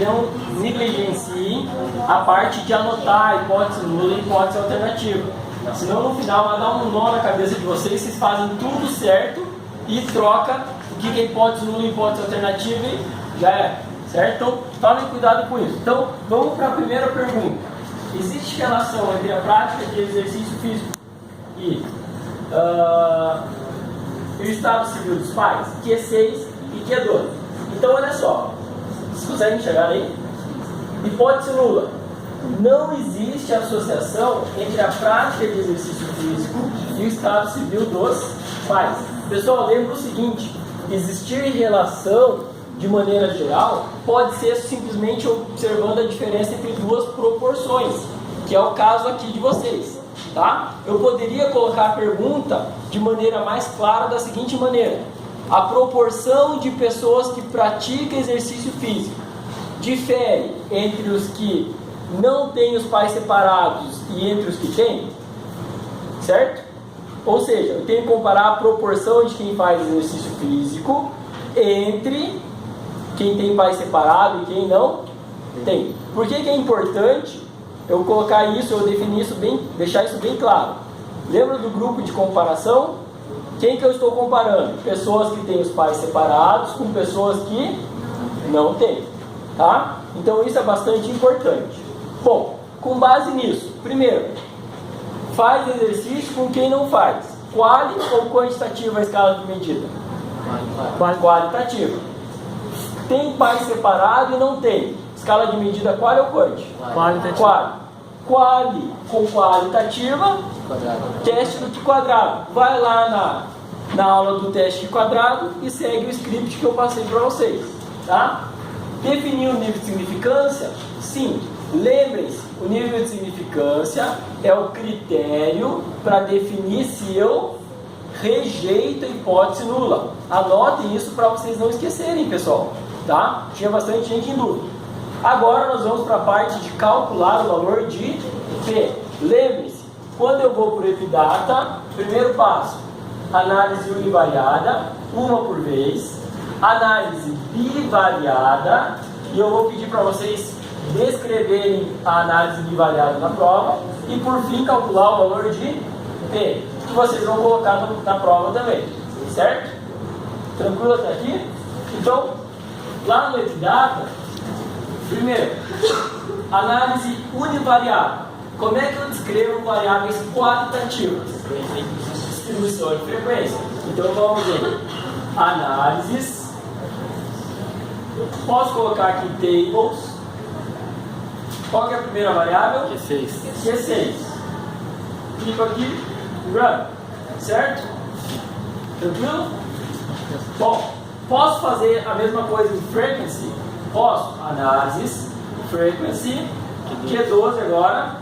não negligenciem a parte de anotar a hipótese nula e hipótese alternativa. Senão no final vai dar um nó na cabeça de vocês, vocês fazem tudo certo e troca o que é hipótese nula e hipótese alternativa e já é, certo? Então tomem cuidado com isso. Então vamos para a primeira pergunta. Existe relação entre a prática de exercício físico e o estado civil dos pais? Q6 e Q12. Então olha só, vocês conseguem chegar aí? Hipótese nula. Não existe associação entre a prática de exercício físico e o estado civil dos pais. Pessoal, lembra o seguinte: existir relação, de maneira geral, pode ser simplesmente observando a diferença entre duas proporções, que é o caso aqui de vocês, tá? Eu poderia colocar a pergunta de maneira mais clara da seguinte maneira: a proporção de pessoas que praticam exercício físico difere entre os que não têm os pais separados e entre os que têm, certo? Ou seja, eu tenho que comparar a proporção de quem faz exercício físico entre quem tem pai separado e quem não tem. Por que é importante eu colocar isso, eu definir isso bem, deixar isso bem claro? Lembra do grupo de comparação? Quem que eu estou comparando? Pessoas que têm os pais separados com pessoas que não têm, tá? Então isso é bastante importante. Bom, com base nisso, primeiro, faz exercício com quem não faz. Quali ou quantitativa a escala de medida? Qualitativa. Tem pai separado e não tem. Escala de medida qual ou quanti? Qualitativa. Quali com qualitativa, teste do quadrado. Vai lá na aula do teste de quadrado e segue o script que eu passei para vocês, tá? Definir o nível de significância? Sim. Lembrem-se, o nível de significância é o critério para definir se eu rejeito a hipótese nula. Anotem isso para vocês não esquecerem, pessoal, tá? Tinha bastante gente em dúvida. Agora nós vamos para a parte de calcular o valor de P. Lembre-se, quando eu vou por Epidata, primeiro passo, análise univariada, uma por vez, análise bivariada, e eu vou pedir para vocês descreverem a análise bivariada na prova, e por fim calcular o valor de P, que vocês vão colocar na prova também, certo? Tranquilo até aqui? Então, lá no Epidata, primeiro, análise univariada. Como é que eu descrevo variáveis qualitativas? Distribuição de frequência. Então vamos ver. Análises. Posso colocar aqui tables. Qual que é a primeira variável? Q6. Clico aqui, run. Certo? Tranquilo? Bom, posso fazer a mesma coisa em frequency? Posso. Análises, frequency, Q12 agora,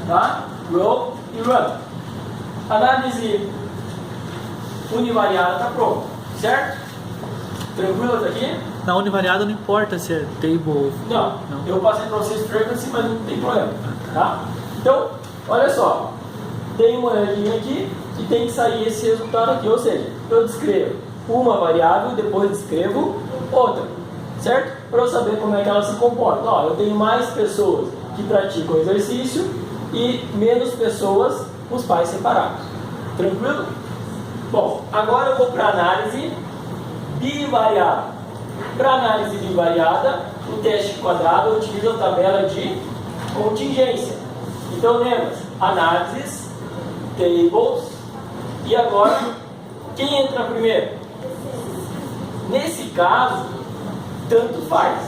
tá? Row e run. Análise univariada está pronto, certo? Tranquilo até aqui? Na univariada não importa se é table. Não, eu passei para vocês frequency, mas não tem problema, tá? Então, olha só, tem uma linha aqui que tem que sair esse resultado aqui, ou seja, eu descrevo uma variável e depois descrevo outra, certo? Para eu saber como é que ela se comporta. Ó, eu tenho mais pessoas que praticam exercício e menos pessoas com os pais separados. Tranquilo? Bom, agora eu vou para a análise bivariada. Para análise bivariada, o teste quadrado utiliza a tabela de contingência. Então lembra-se, análises, tables, e agora, quem entra primeiro? Nesse caso, tanto faz.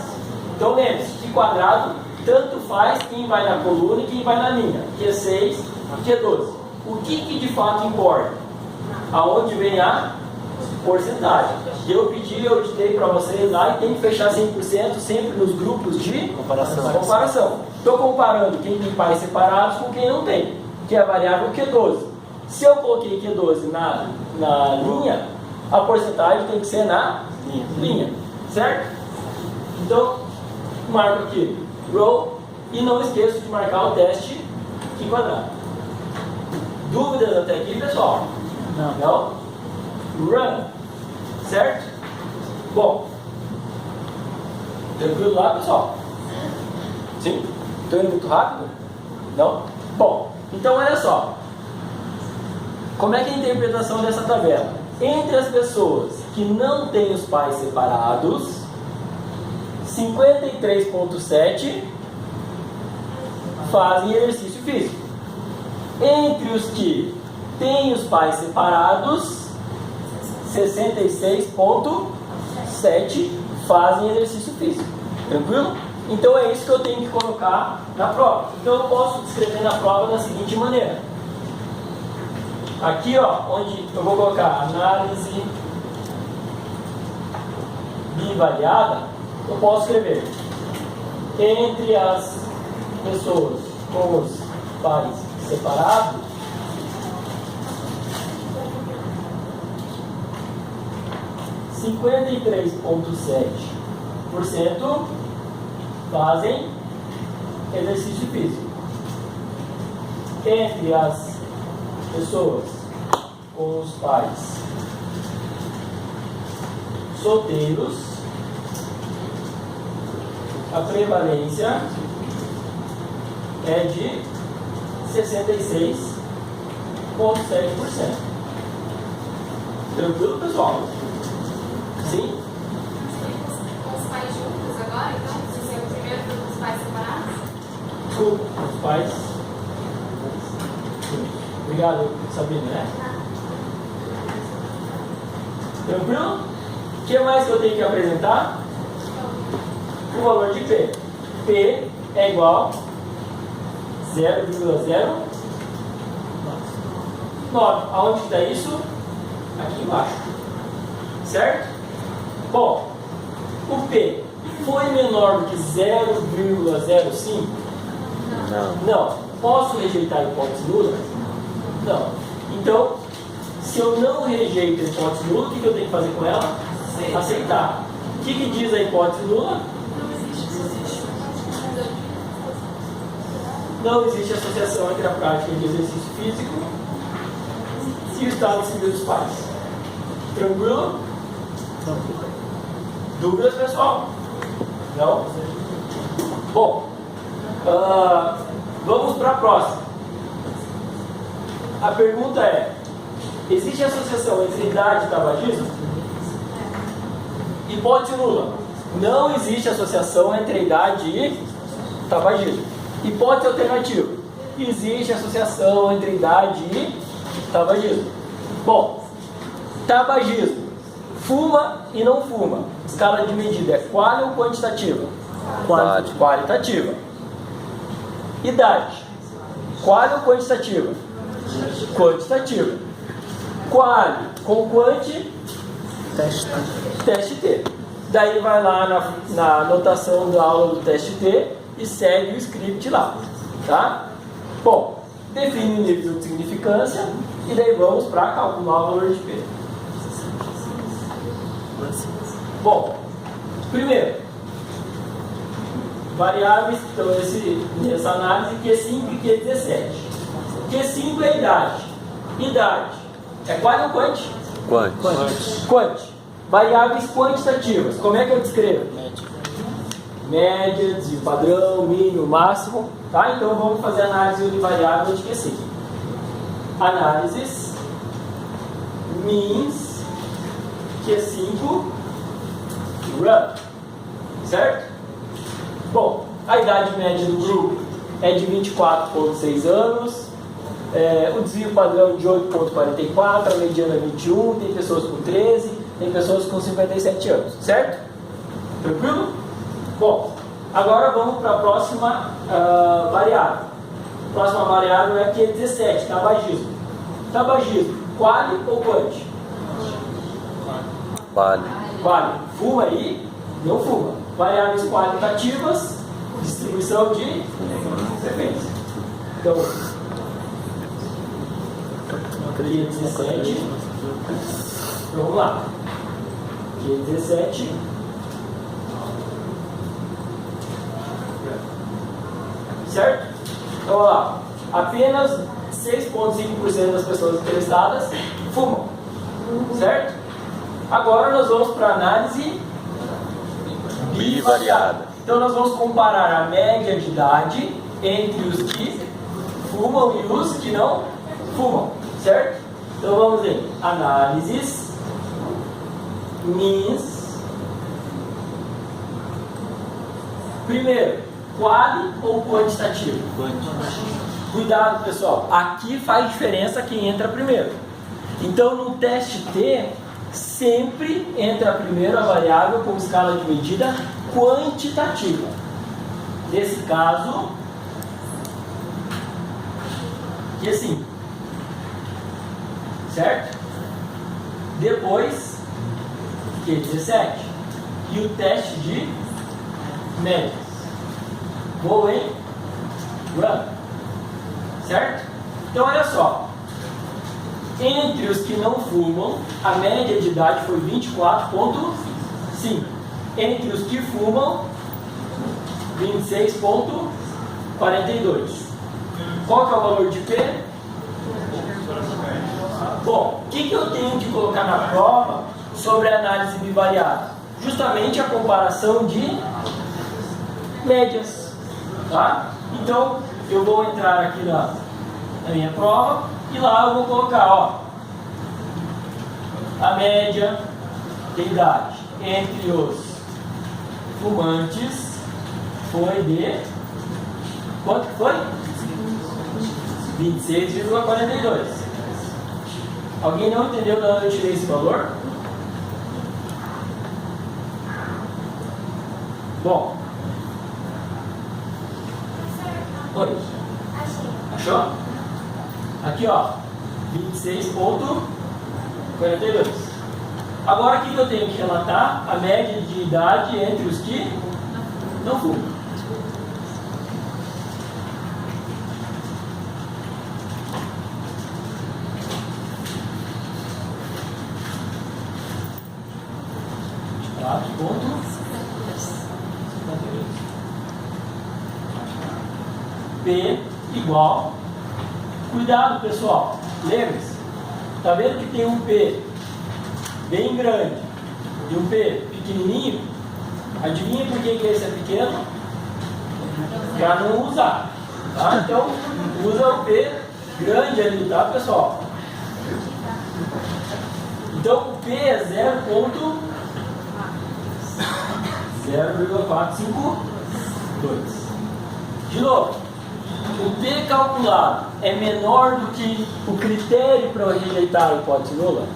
Então lembre-se, que quadrado tanto faz quem vai na coluna e quem vai na linha. Q6 e Q12. O que de fato importa? Aonde vem a porcentagem. Eu ditei para vocês lá e tem que fechar 100% sempre nos grupos de comparação. Estou comparando quem tem pais separados com quem não tem, que é a variável Q12. Se eu coloquei Q12 na linha, a porcentagem tem que ser na linha, certo? Então, marco aqui row e não esqueço de marcar o teste em quadrado. Dúvidas até aqui, pessoal? Não? Run, certo? Bom, tranquilo lá, pessoal? Sim? Estou indo muito rápido? Não? Bom, então olha só. Como é que é a interpretação dessa tabela? Entre as pessoas que não têm os pais separados, 53,7 fazem exercício físico. Entre os que têm os pais separados, 66,7 fazem exercício físico. Tranquilo? Então é isso que eu tenho que colocar na prova. Então eu posso descrever na prova da seguinte maneira. Aqui, ó, onde eu vou colocar análise bivariada, eu posso escrever entre as pessoas com os pais separados, 53,7% fazem exercício físico. Entre as pessoas com os pais solteiros, a prevalência é de 66,7%. Tranquilo, pessoal? Sim? Com os pais juntos agora, então? Se ser o primeiro com os pais separados? Desculpa, os pais. Obrigado, Sabrina, né? Tranquilo? O que mais que eu tenho que apresentar? O valor de P. P é igual a 0,09. Aonde está isso? Aqui embaixo. Certo? Bom, o P foi menor do que 0,05? Não. Posso rejeitar a hipótese nula? Não. Então, se eu não rejeito a hipótese nula, o que eu tenho que fazer com ela? Aceitar. O que diz a hipótese nula? Não existe associação entre a prática de exercício físico e o estado civil dos pais. Tranquilo? Dúvidas, pessoal? Não? Bom, vamos para a próxima. A pergunta é: existe associação entre idade e tabagismo? Hipótese nula. Não existe associação entre idade e tabagismo. Hipótese alternativa. Existe associação entre idade e tabagismo. Bom, tabagismo. Fuma e não fuma. Escala de medida é qual ou quantitativa? Qualitativa. Idade. Qual ou quantitativa? Quantitativa. Qual com quanti? Teste T. Daí vai lá na anotação da aula do teste T e segue o script lá. Tá? Bom, define o nível de significância e daí vamos para calcular o valor de P. Bom, primeiro, variáveis que estão nessa análise, Q5 e Q17. Q5 é idade. Idade é qual ou quanti? Quanti. Variáveis quantitativas. Como é que eu descrevo? Média, desvio padrão, mínimo, máximo. Tá? Então vamos fazer análise univariável de Q5. Análises means Q5 run. Certo? Bom, a idade média do grupo é de 24,6 anos. O desvio padrão de 8,44, a mediana 21, tem pessoas com 13, tem pessoas com 57 anos, certo? Tranquilo? Bom, agora vamos para a próxima variável. A próxima variável é Q17, tabagismo. Tabagismo, quali ou quanti? Quali. Fuma e não fuma. Variáveis qualitativas, distribuição de frequência. Então, Q17. Então, vamos lá. Q17. Certo? Então, olha lá. Apenas 6,5% das pessoas entrevistadas fumam. Certo? Agora nós vamos para a análise bivariada. Então nós vamos comparar a média de idade entre os que fumam e os que não fumam, certo? Então vamos em análises, MINS. Primeiro, quali ou quantitativo? Cuidado, pessoal, aqui faz diferença quem entra primeiro. Então no teste T, sempre entra primeiro a variável com escala de medida quantitativa. Nesse caso, que assim, certo? Depois, que 17. E o teste de médias. Vou em branco. Certo? Então olha só. Entre os que não fumam, a média de idade foi 24,5. Entre os que fumam, 26,42. Qual que é o valor de P? Bom, o que eu tenho que colocar na prova sobre a análise bivariada? Justamente a comparação de médias. Tá? Então, eu vou entrar aqui na minha prova e lá eu vou colocar, ó, a média de idade entre os fumantes foi de quanto que foi? 26,42. Alguém não entendeu de onde eu tirei esse valor? Bom. Oi. Achou? Aqui, ó. 26,42. Agora, o que eu tenho que relatar? A média de idade entre os que não fumam. P igual. Cuidado, pessoal. Lembre-se. Está vendo que tem um P bem grande e um P pequenininho? Adivinha por que esse é pequeno? Para não usar. Tá? Então, usa o P grande ali, tá, pessoal? Então, o P é 0,452. De novo, o P calculado é menor do que o critério para rejeitar a hipótese nula?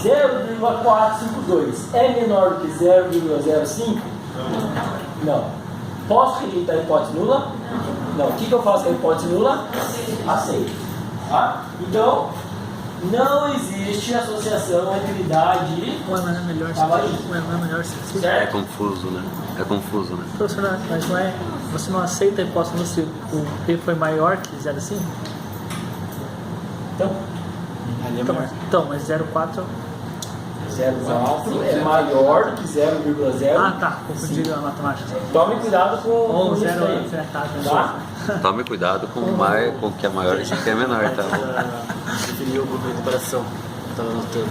0,452 é menor do que 0,05? Não. Posso rejeitar a hipótese nula? Não. O que eu faço com a hipótese nula? Aceito. Tá? Então, não existe associação entre idade e tabagismo. É confuso, né? É confuso, né? Professor, mas não é, você não aceita a hipótese se o P foi maior que 0,5? Então, mas 0,4... 0,4 é maior do que 0,0. Ah, tá. Confundido a matemática. Tome cuidado com isso aí. Tá? Tome cuidado com o que é maior e o que é menor, tá? Definiu o grupo de comparação. Estava anotando.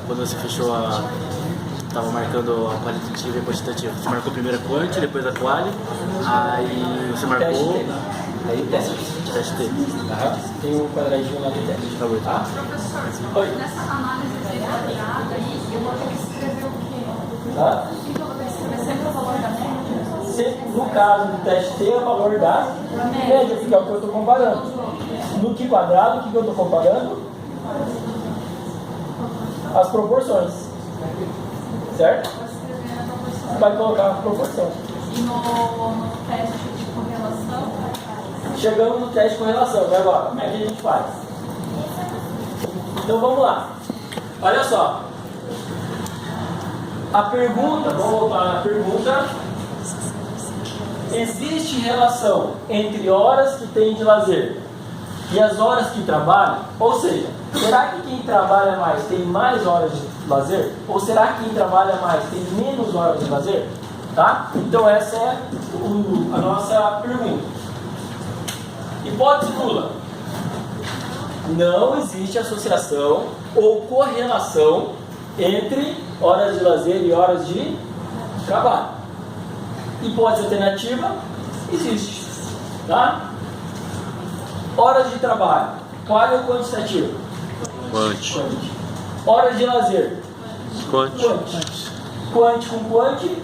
Quando você fechou a... Estava marcando a qualitativa e a quantitativa. Você marcou primeiro a quanti, depois a quali. Aí você marcou... Aí teste. Teste T. Tem um quadradinho lá do teste. Tá bom. Tá? Professor, nessa análise variada aí, eu vou ter que escrever o quê? Tá? O que eu vou ter que escrever? Sempre o valor da média? No caso do teste T, é o valor da média, porque é o que eu estou comparando. No que quadrado, o que eu estou comparando? As proporções. Certo? Você vai colocar a proporção. E no teste de correlação? Chegamos no teste de correlação. E agora, como é que a gente faz? Então vamos lá. Olha só. A pergunta, vamos voltar na pergunta. Existe relação entre horas que tem de lazer e as horas que trabalham? Ou seja, será que quem trabalha mais tem mais horas de lazer? Ou será que quem trabalha mais tem menos horas de lazer? Tá? Então essa é a nossa pergunta. Hipótese nula. Não existe associação ou correlação entre horas de lazer e horas de trabalho. Hipótese alternativa existe, tá? Horas de trabalho, qual é o quantitativo? Quanti. Horas de lazer, Quanti. quanti com quanti,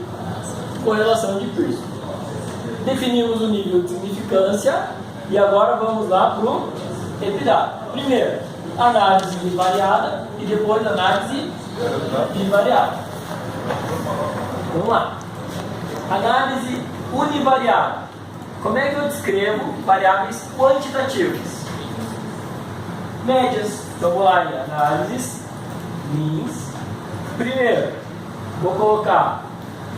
correlação de Pearson. Definimos o nível de significância e agora vamos lá para o epidata. Primeiro, análise univariada e depois análise bivariada. Vamos lá. Análise univariada. Como é que eu descrevo variáveis quantitativas? Médias. Então vou lá em análises, means. Primeiro, vou colocar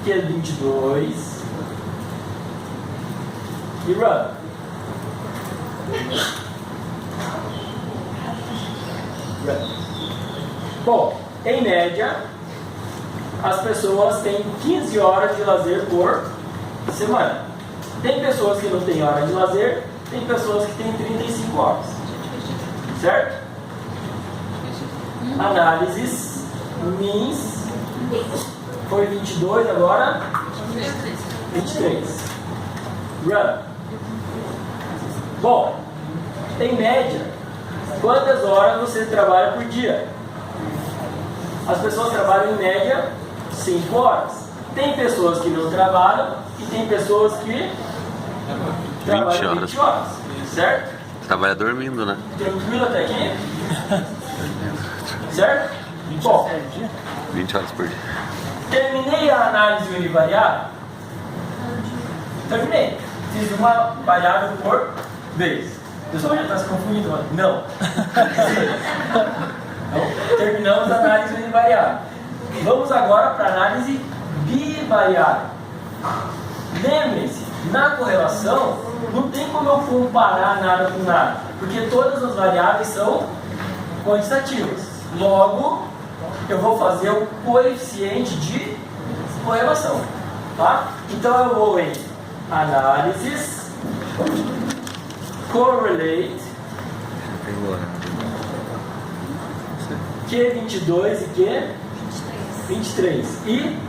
que é 22 e run. Bom, em média, as pessoas têm 15 horas de lazer por semana. Tem pessoas que não têm hora de lazer, tem pessoas que têm 35 horas. Certo? Análises, means, foi 22, agora 23. Run. Bom, em média, quantas horas você trabalha por dia? As pessoas trabalham em média 5 horas. Tem pessoas que não trabalham e tem pessoas que trabalham 20 horas. Certo? Trabalha dormindo, né? Tranquilo até aqui? Certo? Bom, 20 horas por dia. terminei a análise univariada? Terminei. Fiz uma variável por vez. O pessoal já está se confundindo, mas não. Então, terminamos a análise univariada. Vamos agora para a análise bivariada. Lembrem-se, na correlação, não tem como eu comparar nada com nada, porque todas as variáveis são quantitativas. Logo, eu vou fazer o coeficiente de correlação. Tá? Então eu vou em análises, correlate, Q22 e Q23 e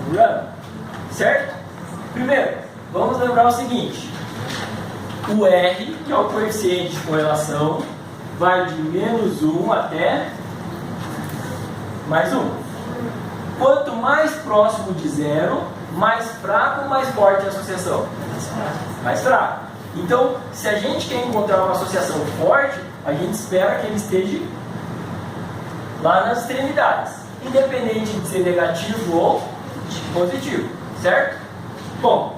run. Certo? Primeiro, vamos lembrar o seguinte: o R, que é o coeficiente de correlação, vai de menos 1 até mais 1. Quanto mais próximo de zero, mais fraco ou mais forte a associação? Mais fraco. Então, se a gente quer encontrar uma associação forte, a gente espera que ele esteja lá nas extremidades, independente de ser negativo ou positivo, certo? Bom,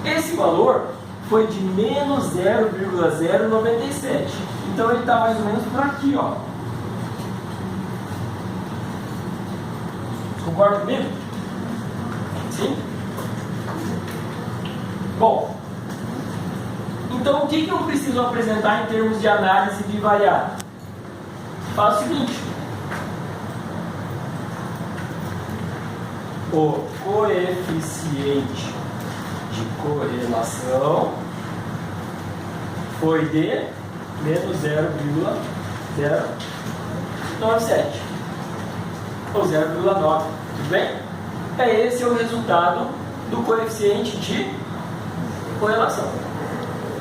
esse valor foi de menos 0,097. Então ele está mais ou menos por aqui, ó. Concorda comigo? Sim? Bom, então o que eu preciso apresentar em termos de análise bivariada? Faz o seguinte: o coeficiente de correlação foi de menos 0,097 ou 0,9, tudo bem? Esse é o resultado do coeficiente de correlação,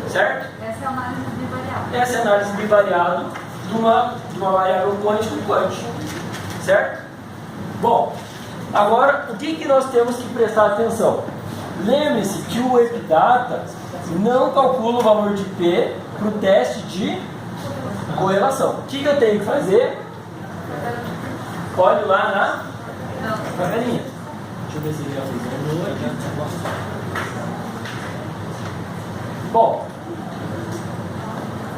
certo? Essa é a análise bivariada. Essa é a análise bivariada de uma variável quântica com quântica, certo? Bom, agora o que nós temos que prestar atenção? Lembre-se que o epidata não calcula o valor de P para o teste de correlação. O que eu tenho que fazer? Olhe lá na tabelinha. Deixa eu ver se ele já fez aqui. Bom,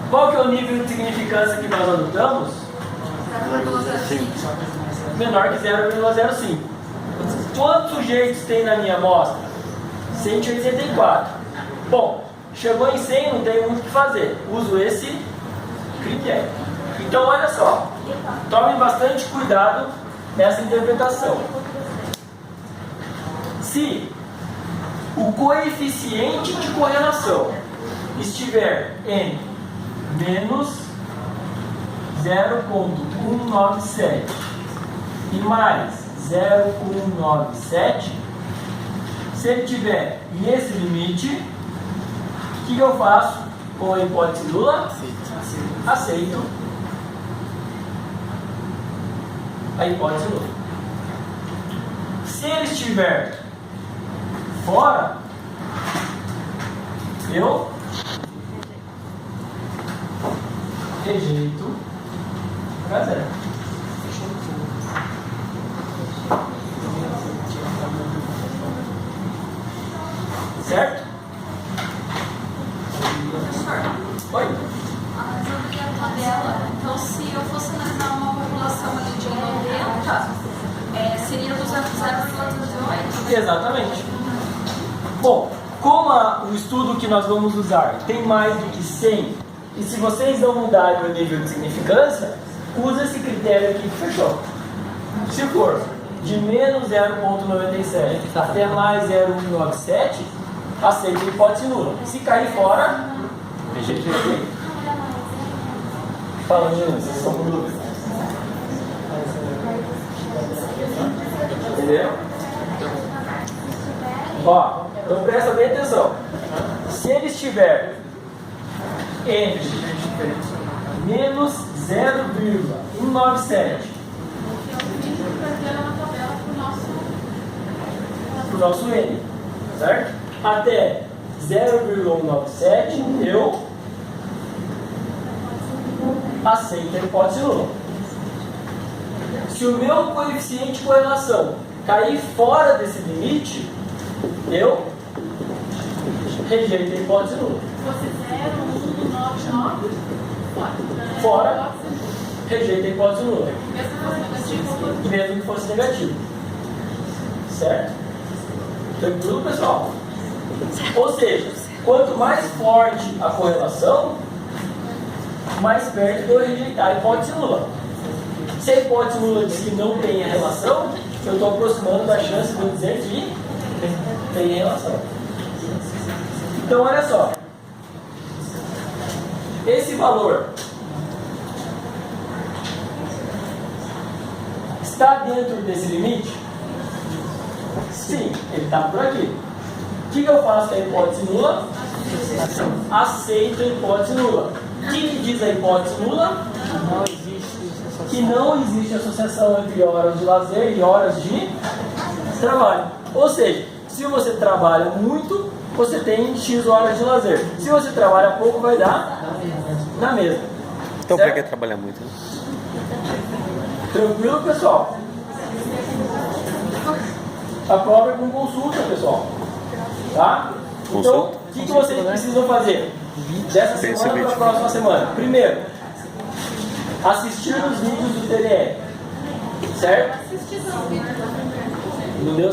qual que é o nível de significância que nós adotamos? Menor que 0,05. Quantos sujeitos tem na minha amostra? 184. Bom, chegou em 100, não tem muito o que fazer. Uso esse critério. Então, olha só. Tome bastante cuidado nessa interpretação. Se o coeficiente de correlação estiver em menos 0,197 e mais 0,197. Se ele estiver nesse limite, o que eu faço com a hipótese nula? Aceito a hipótese nula. Se ele estiver fora, eu rejeito para zero. Certo? Oi? Sobre a tabela, então se eu fosse analisar uma população ali de 90, seria do 0,208. Exatamente. Bom, como o estudo que nós vamos usar tem mais do que 100, e se vocês não mudarem o nível de significância, usa esse critério aqui que fechou. Se for de menos 0,97 até mais 0,197, aceita a hipótese nula. Se cair fora, rejeita. Fala, meninas, vocês estão com dúvida? Entendeu? Ó, então presta bem atenção. Se ele estiver entre menos 0,197 para o nosso N, certo? Até 0,197 eu aceito a hipótese nula. Se o meu coeficiente de correlação cair fora desse limite, eu rejeito a hipótese nula. Fosse 0,199, Fora, rejeita a hipótese nula. mesmo Mesmo que fosse negativo. Certo? Tranquilo, pessoal? Ou seja, quanto mais forte a correlação, mais perto de eu rejeitar a hipótese nula. Se a hipótese nula diz que não tem a relação, eu estou aproximando da chance de eu dizer que tem relação. Então, olha só. Esse valor está dentro desse limite? Sim, ele está por aqui. O que eu faço com a hipótese nula? Aceito a hipótese nula. O que diz a hipótese nula? Não existe associação. Que não existe associação entre horas de lazer e horas de trabalho. Ou seja, se você trabalha muito, você tem X horas de lazer. Se você trabalha pouco, vai dar na mesma. Então, Certo? por que trabalhar muito? Né? Tranquilo, pessoal? A prova é com consulta, pessoal. Tá? Então, Consulta? o que vocês precisam fazer? Dessa semana para a próxima semana. Primeiro, assistir os vídeos do TDE. Certo? assistir não, Não deu